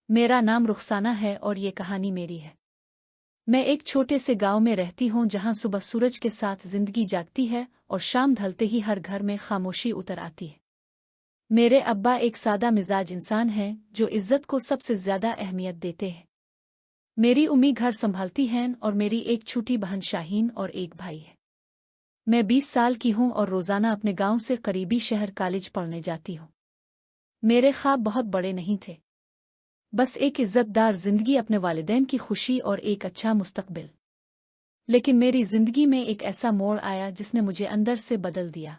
मेरा नाम रुखसाना है और ये कहानी मेरी है। मैं एक छोटे से गांव में रहती हूँ जहाँ सुबह सूरज के साथ जिंदगी जागती है और शाम ढलते ही हर घर में खामोशी उतर आती है। मेरे अब्बा एक सादा मिजाज इंसान हैं जो इज्जत को सबसे ज्यादा अहमियत देते हैं। मेरी उम्मी घर संभालती हैं और मेरी एक छोटी बहन शाहीन और एक भाई है। मैं 20 साल की हूँ और रोजाना अपने गांव से करीबी शहर कॉलेज पढ़ने जाती हूँ। मेरे ख्वाब बहुत बड़े नहीं थे, बस एक इज्जतदार जिंदगी, अपने वालिदैन की खुशी और एक अच्छा मुस्तकबिल। लेकिन मेरी जिंदगी में एक ऐसा मोड़ आया जिसने मुझे अंदर से बदल दिया।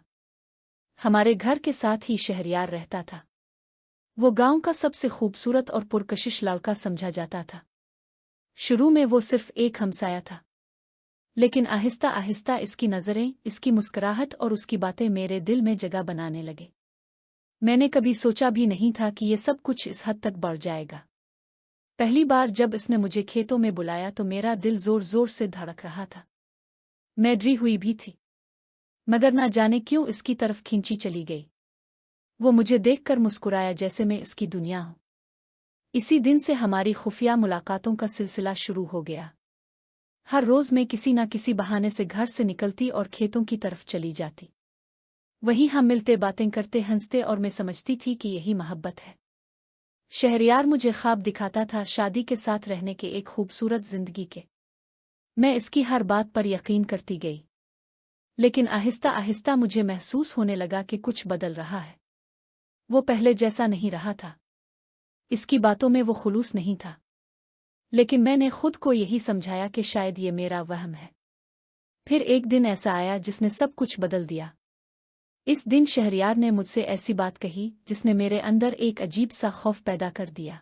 हमारे घर के साथ ही शहरयार रहता था। वो गांव का सबसे खूबसूरत और पुरकशिश लड़का समझा जाता था। शुरू में वो सिर्फ एक हमसाया था, लेकिन आहिस्ता आहिस्ता इसकी नज़रें, इसकी मुस्कुराहट और उसकी बातें मेरे दिल में जगह बनाने लगे। मैंने कभी सोचा भी नहीं था कि ये सब कुछ इस हद तक बढ़ जाएगा। पहली बार जब इसने मुझे खेतों में बुलाया तो मेरा दिल जोर जोर से धड़क रहा था। मैं डरी हुई भी थी, मगर ना जाने क्यों इसकी तरफ खींची चली गई। वो मुझे देखकर मुस्कुराया जैसे मैं इसकी दुनिया हूं। इसी दिन से हमारी खुफिया मुलाकातों का सिलसिला शुरू हो गया। हर रोज मैं किसी न किसी बहाने से घर से निकलती और खेतों की तरफ चली जाती। वहीं हम मिलते, बातें करते, हंसते और मैं समझती थी कि यही मोहब्बत है। शहरयार मुझे ख्वाब दिखाता था, शादी के साथ रहने के, एक खूबसूरत जिंदगी के। मैं इसकी हर बात पर यकीन करती गई, लेकिन आहिस्ता आहिस्ता मुझे महसूस होने लगा कि कुछ बदल रहा है। वो पहले जैसा नहीं रहा था। इसकी बातों में वो खुलूस नहीं था, लेकिन मैंने खुद को यही समझाया कि शायद ये मेरा वहम है। फिर एक दिन ऐसा आया जिसने सब कुछ बदल दिया। इस दिन शहरयार ने मुझसे ऐसी बात कही जिसने मेरे अंदर एक अजीब सा खौफ पैदा कर दिया।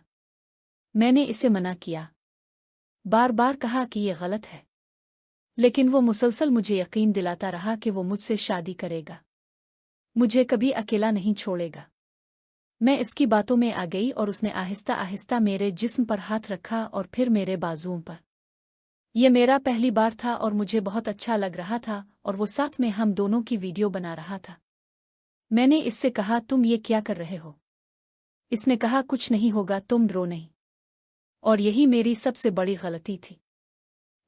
मैंने इसे मना किया, बार बार कहा कि ये गलत है, लेकिन वो मुसलसल मुझे यकीन दिलाता रहा कि वो मुझसे शादी करेगा, मुझे कभी अकेला नहीं छोड़ेगा। मैं इसकी बातों में आ गई और उसने आहिस्ता आहिस्ता मेरे जिस्म पर हाथ रखा और फिर मेरे बाजुओं पर। यह मेरा पहली बार था और मुझे बहुत अच्छा लग रहा था, और वो साथ में हम दोनों की वीडियो बना रहा था। मैंने इससे कहा, तुम ये क्या कर रहे हो? इसने कहा, कुछ नहीं होगा, तुम डरो नहीं। और यही मेरी सबसे बड़ी गलती थी।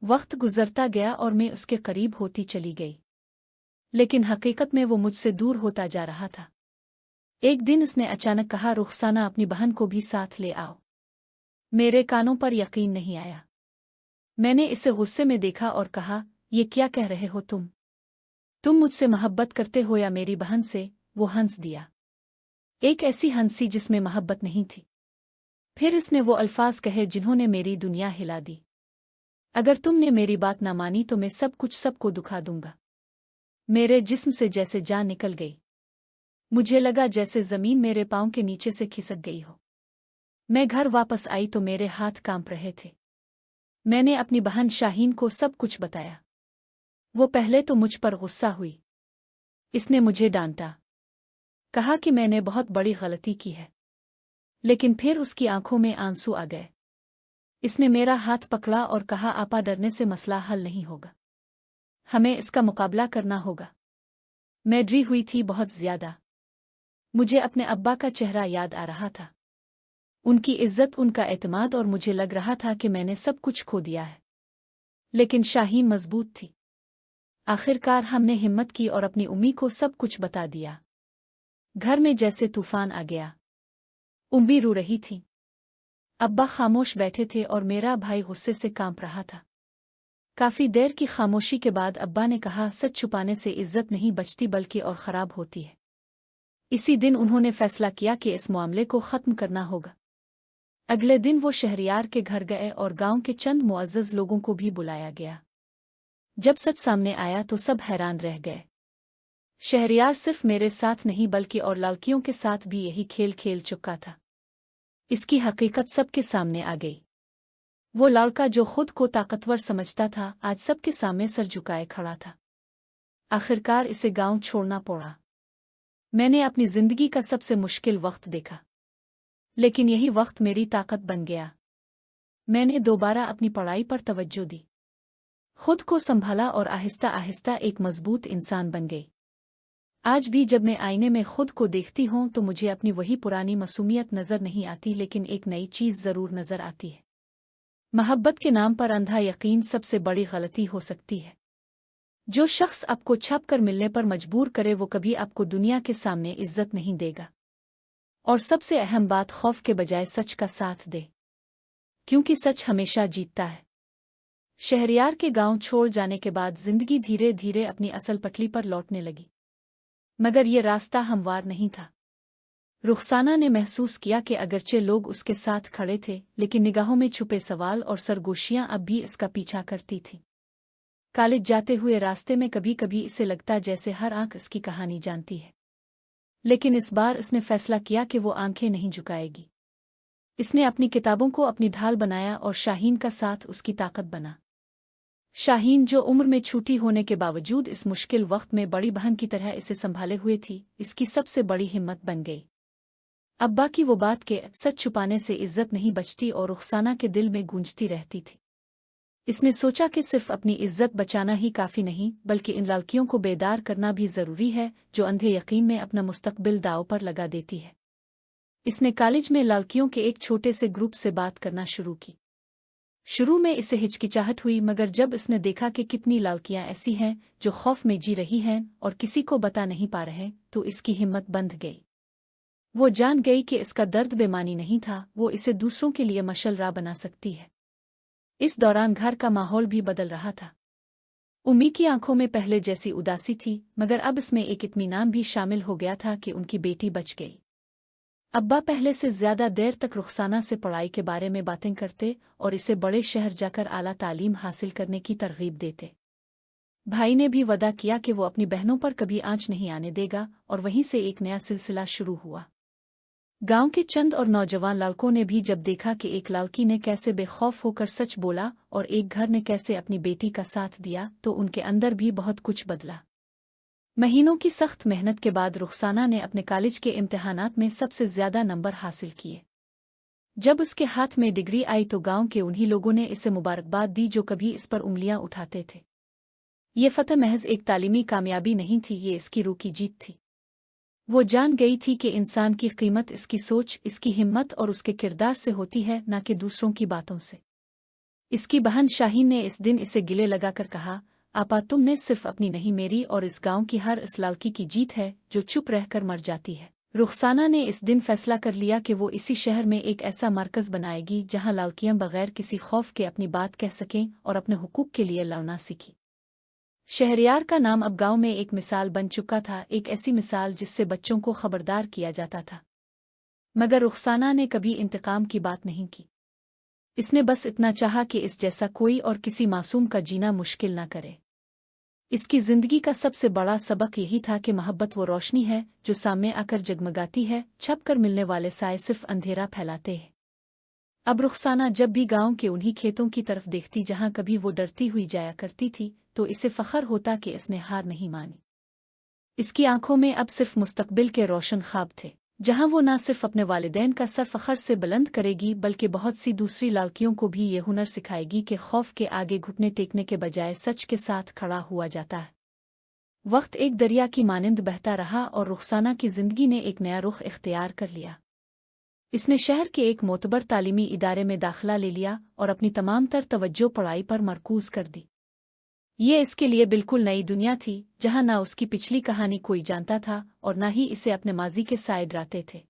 वक्त गुजरता गया और मैं उसके करीब होती चली गई, लेकिन हकीकत में वो मुझसे दूर होता जा रहा था। एक दिन उसने अचानक कहा, रुखसाना, अपनी बहन को भी साथ ले आओ। मेरे कानों पर यकीन नहीं आया। मैंने इसे गुस्से में देखा और कहा, ये क्या कह रहे हो तुम मुझसे मोहब्बत करते हो या मेरी बहन से? वो हंस दिया, एक ऐसी हंसी जिसमें मोहब्बत नहीं थी। फिर इसने वो अल्फाज कहे जिन्होंने मेरी दुनिया हिला दी, अगर तुमने मेरी बात ना मानी तो मैं सब कुछ सबको दुखा दूंगा। मेरे जिस्म से जैसे जान निकल गई। मुझे लगा जैसे जमीन मेरे पांव के नीचे से खिसक गई हो। मैं घर वापस आई तो मेरे हाथ कांप रहे थे। मैंने अपनी बहन शाहीन को सब कुछ बताया। वो पहले तो मुझ पर गुस्सा हुई। इसने मुझे डांटा, कहा कि मैंने बहुत बड़ी गलती की है, लेकिन फिर उसकी आंखों में आंसू आ गए। इसने मेरा हाथ पकड़ा और कहा, आपा, डरने से मसला हल नहीं होगा, हमें इसका मुकाबला करना होगा। मैं डरी हुई थी बहुत ज्यादा। मुझे अपने अब्बा का चेहरा याद आ रहा था, उनकी इज्जत, उनका एतमाद, और मुझे लग रहा था कि मैंने सब कुछ खो दिया है। लेकिन शाहीन मजबूत थी। आखिरकार हमने हिम्मत की और अपनी उम्मी को सब कुछ बता दिया। घर में जैसे तूफान आ गया। उम्मी रो रही थी, अब्बा खामोश बैठे थे और मेरा भाई गुस्से से कांप रहा था। काफी देर की खामोशी के बाद अब्बा ने कहा, सच छुपाने से इज्जत नहीं बचती बल्कि और खराब होती है। इसी दिन उन्होंने फैसला किया कि इस मामले को खत्म करना होगा। अगले दिन वो शहरयार के घर गए और गांव के चंद मुअज़्ज़ज़ लोगों को भी बुलाया गया। जब सच सामने आया तो सब हैरान रह गए। शहरयार सिर्फ मेरे साथ नहीं बल्कि और लड़कियों के साथ भी यही खेल खेल चुका था। इसकी हकीकत सबके सामने आ गई। वो लड़का जो खुद को ताकतवर समझता था, आज सबके सामने सर झुकाए खड़ा था। आखिरकार इसे गांव छोड़ना पड़ा। मैंने अपनी जिंदगी का सबसे मुश्किल वक्त देखा, लेकिन यही वक्त मेरी ताकत बन गया। मैंने दोबारा अपनी पढ़ाई पर तवज्जो दी, खुद को संभाला और आहिस्ता आहिस्ता एक मजबूत इंसान बन गई। आज भी जब मैं आईने में खुद को देखती हूँ तो मुझे अपनी वही पुरानी मासूमियत नजर नहीं आती, लेकिन एक नई चीज जरूर नजर आती है। मोहब्बत के नाम पर अंधा यकीन सबसे बड़ी गलती हो सकती है। जो शख्स आपको छप कर मिलने पर मजबूर करे वो कभी आपको दुनिया के सामने इज्जत नहीं देगा। और सबसे अहम बात, खौफ के बजाय सच का साथ दे, क्योंकि सच हमेशा जीतता है। शहरयार के गांव छोड़ जाने के बाद जिंदगी धीरे धीरे अपनी असल पटरी पर लौटने लगी, मगर ये रास्ता हमवार नहीं था। रुखसाना ने महसूस किया कि अगरचे लोग उसके साथ खड़े थे, लेकिन निगाहों में छुपे सवाल और सरगोशियां अब भी इसका पीछा करती थीं। कॉलेज जाते हुए रास्ते में कभी कभी इसे लगता जैसे हर आंख इसकी कहानी जानती है, लेकिन इस बार इसने फैसला किया कि वो आंखें नहीं झुकाएगी। इसने अपनी किताबों को अपनी ढाल बनाया और शाहीन का साथ उसकी ताकत बना। शाहीन, जो उम्र में छोटी होने के बावजूद इस मुश्किल वक्त में बड़ी बहन की तरह इसे संभाले हुए थी, इसकी सबसे बड़ी हिम्मत बन गई। अब्बा की वो बात के सच छुपाने से इज्जत नहीं बचती और रुखसाना के दिल में गूंजती रहती थी। इसने सोचा कि सिर्फ अपनी इज्जत बचाना ही काफी नहीं, बल्कि इन लड़कियों को बेदार करना भी जरूरी है जो अंधे यकीन में अपना मुस्तकबिल दांव पर लगा देती है। इसने कॉलेज में लड़कियों के एक छोटे से ग्रुप से बात करना शुरू की। शुरू में इसे हिचकिचाहट हुई, मगर जब इसने देखा कि कितनी लड़कियां ऐसी हैं जो खौफ में जी रही हैं और किसी को बता नहीं पा रहे, तो इसकी हिम्मत बंध गई। वो जान गई कि इसका दर्द बेमानी नहीं था, वो इसे दूसरों के लिए मशल राह बना सकती है। इस दौरान घर का माहौल भी बदल रहा था। उम्मी की आंखों में पहले जैसी उदासी थी, मगर अब इसमें एक इत्मीनान भी शामिल हो गया था कि उनकी बेटी बच गई। अब्बा पहले से ज्यादा देर तक रुखसाना से पढ़ाई के बारे में बातें करते और इसे बड़े शहर जाकर आला तालीम हासिल करने की तरगीब देते। भाई ने भी वदा किया कि वो अपनी बहनों पर कभी आंच नहीं आने देगा, और वहीं से एक नया सिलसिला शुरू हुआ। गांव के चंद और नौजवान लड़कों ने भी जब देखा कि एक लड़की ने कैसे बेखौफ होकर सच बोला और एक घर ने कैसे अपनी बेटी का साथ दिया, तो उनके अंदर भी बहुत कुछ बदला। महीनों की सख्त मेहनत के बाद रुखसाना ने अपने कॉलेज के इम्तिहानात में सबसे ज्यादा नंबर हासिल किए। जब उसके हाथ में डिग्री आई तो गांव के उन्हीं लोगों ने इसे मुबारकबाद दी जो कभी इस पर उंगलियां उठाते थे। ये फतह महज एक तालीमी कामयाबी नहीं थी, ये इसकी रूह की जीत थी। वो जान गई थी कि इंसान की कीमत इसकी सोच, इसकी हिम्मत और उसके किरदार से होती है, न कि दूसरों की बातों से। इसकी बहन शाहीन ने इस दिन इसे गिले लगाकर कहा, आपा, तुमने सिर्फ अपनी नहीं, मेरी और इस गांव की हर इस लड़की की जीत है जो चुप रहकर मर जाती है। रुखसाना ने इस दिन फैसला कर लिया कि वो इसी शहर में एक ऐसा मरकज बनाएगी जहां लड़कियां बगैर किसी खौफ के अपनी बात कह सकें और अपने हुकूक के लिए लड़ना सीखी। शहरयार का नाम अब गांव में एक मिसाल बन चुका था, एक ऐसी मिसाल जिससे बच्चों को खबरदार किया जाता था। मगर रुखसाना ने कभी इंतकाम की बात नहीं की। इसने बस इतना चाहा कि इस जैसा कोई और किसी मासूम का जीना मुश्किल न करे। इसकी जिंदगी का सबसे बड़ा सबक यही था कि मोहब्बत वो रोशनी है जो सामने आकर जगमगाती है, छप कर मिलने वाले साए सिर्फ अंधेरा फैलाते हैं। अब रुखसाना जब भी गांव के उन्हीं खेतों की तरफ देखती जहां कभी वो डरती हुई जाया करती थी, तो इसे फख्र होता कि इसने हार नहीं मानी। इसकी आंखों में अब सिर्फ मुस्तकबिल के रोशन ख्वाब थे, जहां वो न सिर्फ अपने वालिदैन का सर फख्र से बुलंद करेगी, बल्कि बहुत सी दूसरी लड़कियों को भी ये हुनर सिखाएगी कि खौफ के आगे घुटने टेकने के बजाय सच के साथ खड़ा हुआ जाता है। वक्त एक दरिया की मानिंद बहता रहा और रुखसाना की जिंदगी ने एक नया रुख इख्तियार कर लिया। इसने शहर के एक मोतबर तालीमी इदारे में दाखिला ले लिया और अपनी तमाम तर तवज्जो पढ़ाई पर मरकूज कर दी। ये इसके लिए बिल्कुल नई दुनिया थी, जहां ना उसकी पिछली कहानी कोई जानता था और ना ही इसे अपने माजी के साए डराते थे।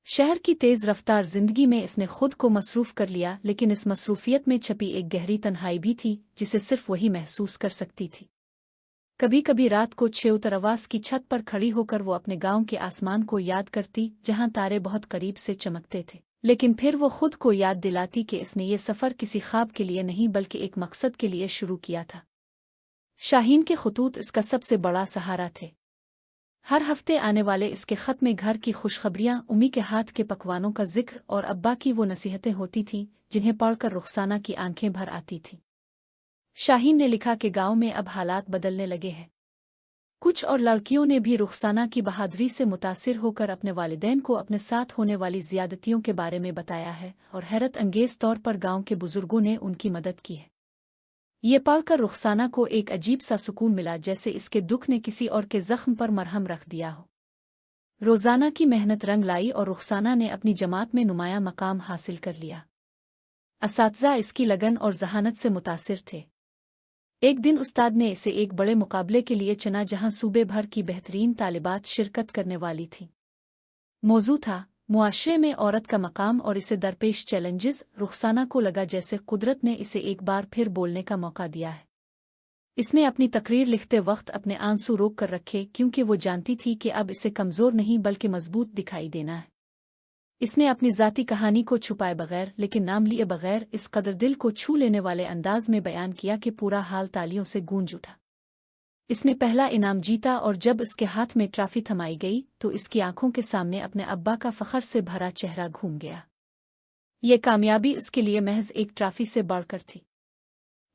शहर की तेज रफ्तार जिंदगी में इसने खुद को मसरूफ कर लिया, लेकिन इस मसरूफियत में छपी एक गहरी तन्हाई भी थी जिसे सिर्फ वही महसूस कर सकती थी। कभी कभी रात को छेउतरवास की छत पर खड़ी होकर वो अपने गांव के आसमान को याद करती, जहां तारे बहुत करीब से चमकते थे, लेकिन फिर वो खुद को याद दिलाती कि इसने ये सफ़र किसी ख्वाब के लिए नहीं बल्कि एक मकसद के लिए शुरू किया था। शाहीन के खतूत इसका सबसे बड़ा सहारा थे। हर हफ्ते आने वाले इसके खत में घर की खुशखबरियां, उम्मी के हाथ के पकवानों का जिक्र और अब्बा की वो नसीहतें होती थीं जिन्हें पढ़कर रुखसाना की आंखें भर आती थीं। शाहीन ने लिखा कि गांव में अब हालात बदलने लगे हैं। कुछ और लड़कियों ने भी रुखसाना की बहादुरी से मुतासिर होकर अपने वालिदैन को अपने साथ होने वाली ज़्यादतियों के बारे में बताया है और हैरत अंगेज तौर पर गांव के बुजुर्गों ने उनकी मदद की है। ये पढ़कर रुखसाना को एक अजीब सा सुकून मिला, जैसे इसके दुख ने किसी और के जख्म पर मरहम रख दिया हो। रोजाना की मेहनत रंग लाई और रुखसाना ने अपनी जमात में नुमाया मकाम हासिल कर लिया। असातिज़ा इसकी लगन और जहानत से मुतासिर थे। एक दिन उस्ताद ने इसे एक बड़े मुकाबले के लिए चुना, जहां सूबे भर की बेहतरीन तालिबात शिरकत करने वाली थीं। मौजू था मुआशरे में औरत का मकाम और इसे दरपेश चैलेंजेस। रुखसाना को लगा जैसे कुदरत ने इसे एक बार फिर बोलने का मौका दिया है। इसने अपनी तकरीर लिखते वक्त अपने आंसू रोक कर रखे, क्योंकि वो जानती थी कि अब इसे कमज़ोर नहीं बल्कि मजबूत दिखाई देना है। इसने अपनी ज़ाती कहानी को छुपाए बगैर, लेकिन नाम लिए बगैर, इस कदर दिल को छू लेने वाले अंदाज में बयान किया कि पूरा हाल तालियों से गूंज उठा। इसने पहला इनाम जीता और जब इसके हाथ में ट्रॉफी थमाई गई तो इसकी आंखों के सामने अपने अब्बा का फखर से भरा चेहरा घूम गया। ये कामयाबी उसके लिए महज एक ट्रॉफी से बढ़कर थी।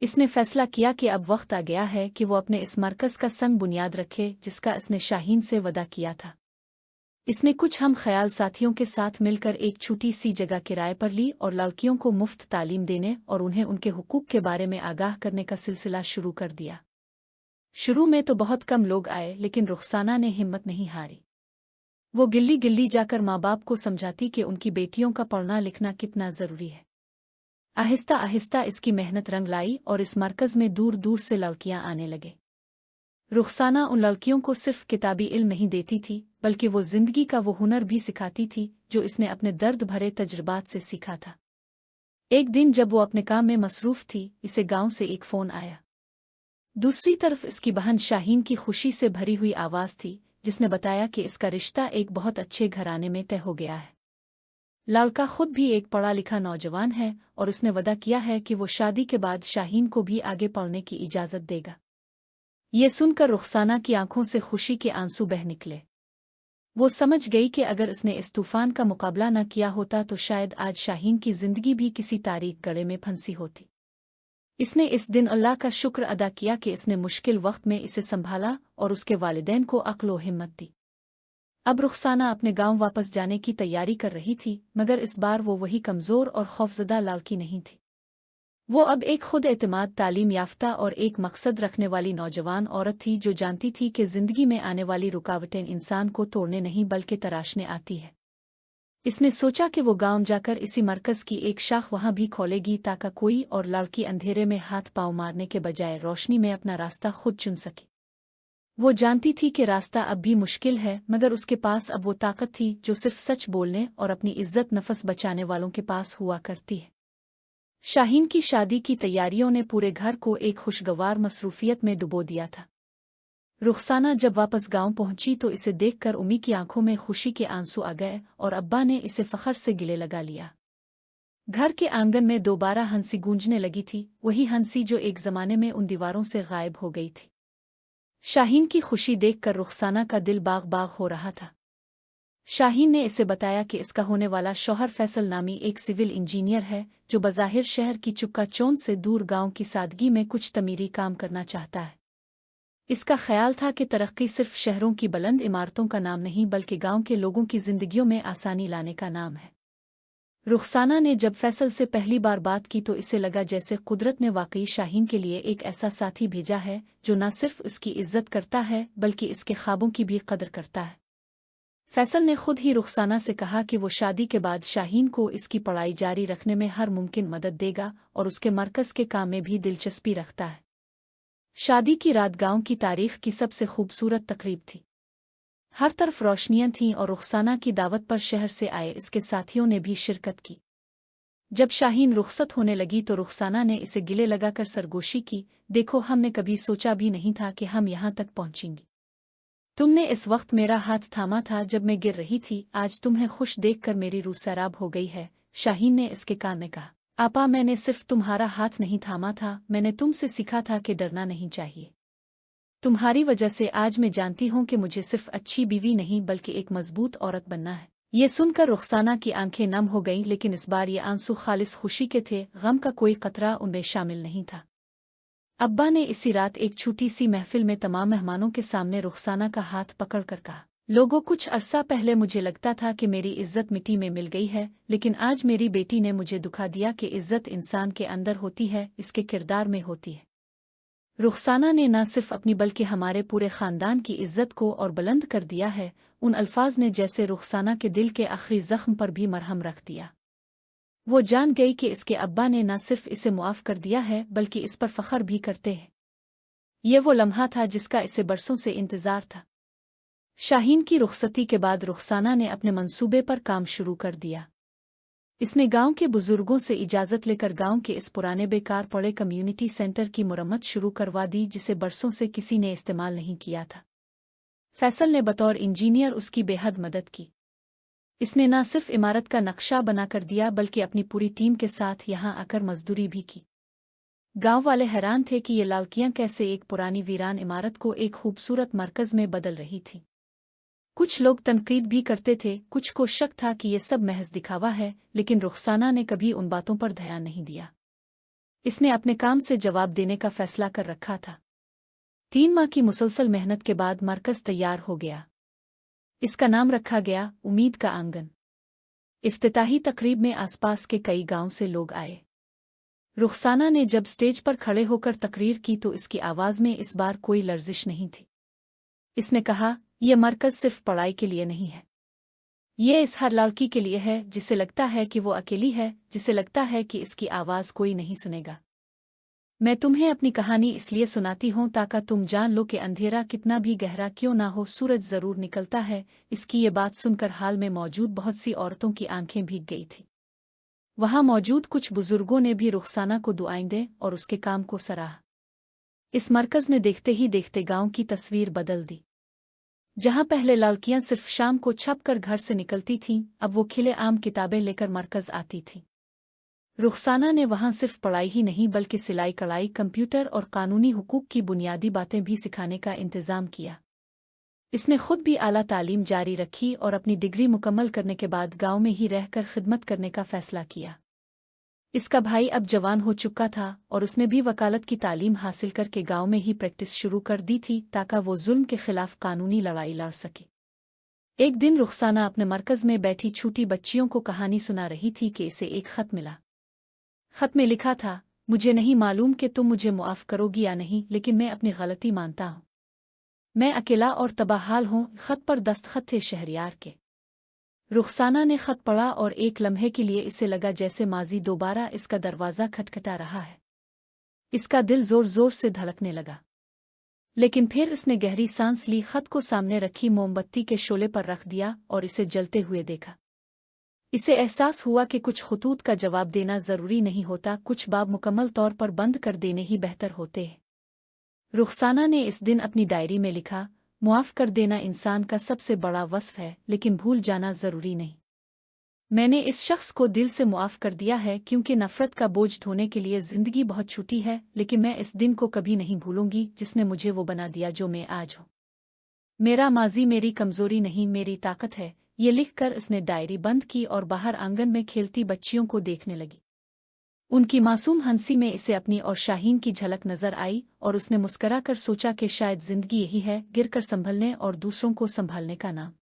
इसने फैसला किया कि अब वक्त आ गया है कि वो अपने इस मरकज़ का संग बुनियाद रखे जिसका इसने शाहीन से वदा किया था। इसने कुछ हम ख्याल साथियों के साथ मिलकर एक छोटी सी जगह किराए पर ली और लड़कियों को मुफ्त तालीम देने और उन्हें उनके हुकूक के बारे में आगाह करने का सिलसिला शुरू कर दिया। शुरू में तो बहुत कम लोग आए, लेकिन रुखसाना ने हिम्मत नहीं हारी। वो गिल्ली गिल्ली जाकर माँ बाप को समझाती कि उनकी बेटियों का पढ़ना लिखना कितना ज़रूरी है। आहिस्ता आहिस्ता इसकी मेहनत रंग लाई और इस मरकज़ में दूर दूर से लड़कियां आने लगे। रुखसाना उन लड़कियों को सिर्फ किताबी इल्म नहीं देती थी, बल्कि वो जिंदगी का वो हुनर भी सिखाती थी जो इसने अपने दर्द भरे तजुर्बात से सीखा था। एक दिन जब वो अपने काम में मसरूफ थी, इसे गांव से एक फ़ोन आया। दूसरी तरफ इसकी बहन शाहीन की खुशी से भरी हुई आवाज़ थी, जिसने बताया कि इसका रिश्ता एक बहुत अच्छे घराने में तय हो गया है। लड़का खुद भी एक पढ़ा लिखा नौजवान है और उसने वदा किया है कि वो शादी के बाद शाहीन को भी आगे पढ़ने की इजाज़त देगा। ये सुनकर रुखसाना की आंखों से खुशी के आंसू बह निकले। वो समझ गई कि अगर इसने इस तूफान का मुकाबला न किया होता तो शायद आज शाहीन की जिंदगी भी किसी तारीख गड़े में फंसी होती। इसने इस दिन अल्लाह का शुक्र अदा किया कि इसने मुश्किल वक्त में इसे संभाला और उसके वालिदैन को अक्ल व हिम्मत दी। अब रुखसाना अपने गांव वापस जाने की तैयारी कर रही थी, मगर इस बार वो वही कमज़ोर और खौफजदा लड़की नहीं थी। वो अब एक खुद एतमाद, तालीम याफ्ता और एक मकसद रखने वाली नौजवान औरत थी जो जानती थी कि ज़िंदगी में आने वाली रुकावटें इंसान को तोड़ने नहीं बल्कि तराशने आती है। इसने सोचा कि वो गांव जाकर इसी मरकज़ की एक शाख वहां भी खोलेगी ताकि कोई और लड़की अंधेरे में हाथ पाँव मारने के बजाय रोशनी में अपना रास्ता खुद चुन सके। वो जानती थी कि रास्ता अब भी मुश्किल है, मगर उसके पास अब वो ताकत थी जो सिर्फ सच बोलने और अपनी इज्जत नफस बचाने वालों के पास हुआ करती है। शाहीन की शादी की तैयारियों ने पूरे घर को एक खुशगवार मसरूफियत में डुबो दिया था। रुखसाना जब वापस गांव पहुंची तो इसे देखकर उम्मी की आंखों में खुशी के आंसू आ गए और अब्बा ने इसे फखर से गिले लगा लिया। घर के आंगन में दोबारा हंसी गूंजने लगी थी, वही हंसी जो एक जमाने में उन दीवारों से गायब हो गई थी। शाहीन की खुशी देखकर रुखसाना का दिल बाग बाग हो रहा था। शाहीन ने इसे बताया कि इसका होने वाला शौहर फैसल नामी एक सिविल इंजीनियर है जो बज़ाहिर शहर की चुपका चौंध से दूर गांव की सादगी में कुछ तमीरी काम करना चाहता है। इसका ख्याल था कि तरक्की सिर्फ शहरों की बुलंद इमारतों का नाम नहीं बल्कि गांव के लोगों की जिंदगियों में आसानी लाने का नाम है। रुखसाना ने जब फैसल से पहली बार बात की तो इसे लगा जैसे कुदरत ने वाकई शाहीन के लिए एक ऐसा साथी भेजा है जो न सिर्फ उसकी इज्जत करता है बल्कि इसके ख्वाबों की भी कदर करता है। फैसल ने खुद ही रुखसाना से कहा कि वो शादी के बाद शाहीन को इसकी पढ़ाई जारी रखने में हर मुमकिन मदद देगा और उसके मरकज़ के काम में भी दिलचस्पी रखता है। शादी की रात गांव की तारीख की सबसे खूबसूरत तकरीब थी। हर तरफ रोशनियां थीं और रुखसाना की दावत पर शहर से आए इसके साथियों ने भी शिरकत की। जब शाहीन रुखसत होने लगी तो रुखसाना ने इसे गिले लगाकर सरगोशी की, देखो हमने कभी सोचा भी नहीं था कि हम यहाँ तक पहुँचेंगी। तुमने इस वक्त मेरा हाथ थामा था जब मैं गिर रही थी, आज तुम्हें खुश देखकर मेरी रूह सैराब हो गई है। शाहीन ने इसके कान में कहा, आपा मैंने सिर्फ तुम्हारा हाथ नहीं थामा था, मैंने तुमसे सीखा था कि डरना नहीं चाहिए। तुम्हारी वजह से आज मैं जानती हूँ कि मुझे सिर्फ अच्छी बीवी नहीं बल्कि एक मजबूत औरत बनना है। ये सुनकर रुखसाना की आंखें नम हो गईं, लेकिन इस बार ये आंसू खालिस खुशी के थे, गम का कोई कतरा उनमें शामिल नहीं था। अब्बा ने इसी रात एक छोटी सी महफिल में तमाम मेहमानों के सामने रुखसाना का हाथ पकड़ कर कहा, लोगों कुछ अरसा पहले मुझे लगता था कि मेरी इज्जत मिट्टी में मिल गई है, लेकिन आज मेरी बेटी ने मुझे दुखा दिया कि इज्जत इंसान के अंदर होती है, इसके किरदार में होती है। रुखसाना ने न सिर्फ अपनी बल्कि हमारे पूरे खानदान की इज्जत को और बुलंद कर दिया है। उन अल्फाज ने जैसे रुखसाना के दिल के आखिरी जख्म पर भी मरहम रख दिया। वो जान गई कि इसके अब्बा ने न सिर्फ इसे मुआफ कर दिया है बल्कि इस पर फख्र भी करते हैं। ये वो लम्हा था जिसका इसे बरसों से इंतजार था। शाहीन की रुखसती के बाद रुखसाना ने अपने मंसूबे पर काम शुरू कर दिया। इसने गांव के बुजुर्गों से इजाज़त लेकर गांव के इस पुराने बेकार पड़े कम्युनिटी सेंटर की मुरम्मत शुरू करवा दी जिसे बरसों से किसी ने इस्तेमाल नहीं किया था। फैसल ने बतौर इंजीनियर उसकी बेहद मदद की। इसने न सिर्फ इमारत का नक्शा बना कर दिया बल्कि अपनी पूरी टीम के साथ यहां आकर मजदूरी भी की। गांव वाले हैरान थे कि ये लालकियां कैसे एक पुरानी वीरान इमारत को एक खूबसूरत मरकज में बदल रही थी। कुछ लोग तनकीद भी करते थे, कुछ को शक था कि ये सब महज दिखावा है, लेकिन रुखसाना ने कभी उन बातों पर ध्यान नहीं दिया। इसने अपने काम से जवाब देने का फैसला कर रखा था। 3 माह की मुसलसल मेहनत के बाद मरकज तैयार हो गया। इसका नाम रखा गया उम्मीद का आंगन। इफ्तिताही तकरीब में आसपास के कई गांव से लोग आए। रुखसाना ने जब स्टेज पर खड़े होकर तकरीर की तो इसकी आवाज़ में इस बार कोई लर्जिश नहीं थी। इसने कहा, यह मरकज सिर्फ पढ़ाई के लिए नहीं है। ये इस हर लड़की के लिए है जिसे लगता है कि वो अकेली है, जिसे लगता है कि इसकी आवाज़ कोई नहीं सुनेगा। मैं तुम्हें अपनी कहानी इसलिए सुनाती हूँ ताकि तुम जान लो कि अंधेरा कितना भी गहरा क्यों ना हो, सूरज ज़रूर निकलता है। इसकी ये बात सुनकर हाल में मौजूद बहुत सी औरतों की आंखें भीग गई थी। वहां मौजूद कुछ बुजुर्गों ने भी रुखसाना को दुआएं दे और उसके काम को सराहा। इस मरकज ने देखते ही देखते गांव की तस्वीर बदल दी। जहां पहले लड़कियां सिर्फ शाम को छप कर घर से निकलती थीं, अब वो खिले आम किताबें लेकर मरकज आती थीं। रुखसाना ने वहां सिर्फ पढ़ाई ही नहीं बल्कि सिलाई कढ़ाई, कंप्यूटर और कानूनी हुकूक की बुनियादी बातें भी सिखाने का इंतजाम किया। इसने खुद भी आला तालीम जारी रखी और अपनी डिग्री मुकम्मल करने के बाद गांव में ही रहकर खिदमत करने का फैसला किया। इसका भाई अब जवान हो चुका था और उसने भी वकालत की तालीम हासिल करके गांव में ही प्रैक्टिस शुरू कर दी थी ताकि वो जुल्म के खिलाफ कानूनी लड़ाई लड़ सके। एक दिन रुखसाना अपने मरकज में बैठी छोटी बच्चियों को कहानी सुना रही थी कि इसे एक खत मिला। खत में लिखा था, मुझे नहीं मालूम कि तुम मुझे मुआफ करोगी या नहीं, लेकिन मैं अपनी गलती मानता हूँ। मैं अकेला और तबाहाल हूँ। खत पर दस्तखत थे शहरियार के। रुखसाना ने खत पढ़ा और एक लम्हे के लिए इसे लगा जैसे माजी दोबारा इसका दरवाज़ा खटखटा रहा है। इसका दिल जोर जोर से धड़कने लगा, लेकिन फिर इसने गहरी सांस ली, खत को सामने रखी मोमबत्ती के शोले पर रख दिया और इसे जलते हुए देखा। इसे एहसास हुआ कि कुछ खतूत का जवाब देना ज़रूरी नहीं होता, कुछ बाब मुकम्मल तौर पर बंद कर देने ही बेहतर होते हैं। रुखसाना ने इस दिन अपनी डायरी में लिखा, मुआफ़ कर देना इंसान का सबसे बड़ा वस्फ़ है, लेकिन भूल जाना ज़रूरी नहीं। मैंने इस शख्स को दिल से मुआफ़ कर दिया है क्योंकि नफ़रत का बोझ ढोने के लिए ज़िंदगी बहुत छोटी है, लेकिन मैं इस दिन को कभी नहीं भूलूंगी जिसने मुझे वो बना दिया जो मैं आज हूँ। मेरा माजी मेरी कमज़ोरी नहीं, मेरी ताकत है। ये लिखकर इसने डायरी बंद की और बाहर आंगन में खेलती बच्चियों को देखने लगी। उनकी मासूम हंसी में इसे अपनी और शाहीन की झलक नजर आई और उसने मुस्कराकर सोचा कि शायद जिंदगी यही है, गिरकर संभलने और दूसरों को संभालने का नाम।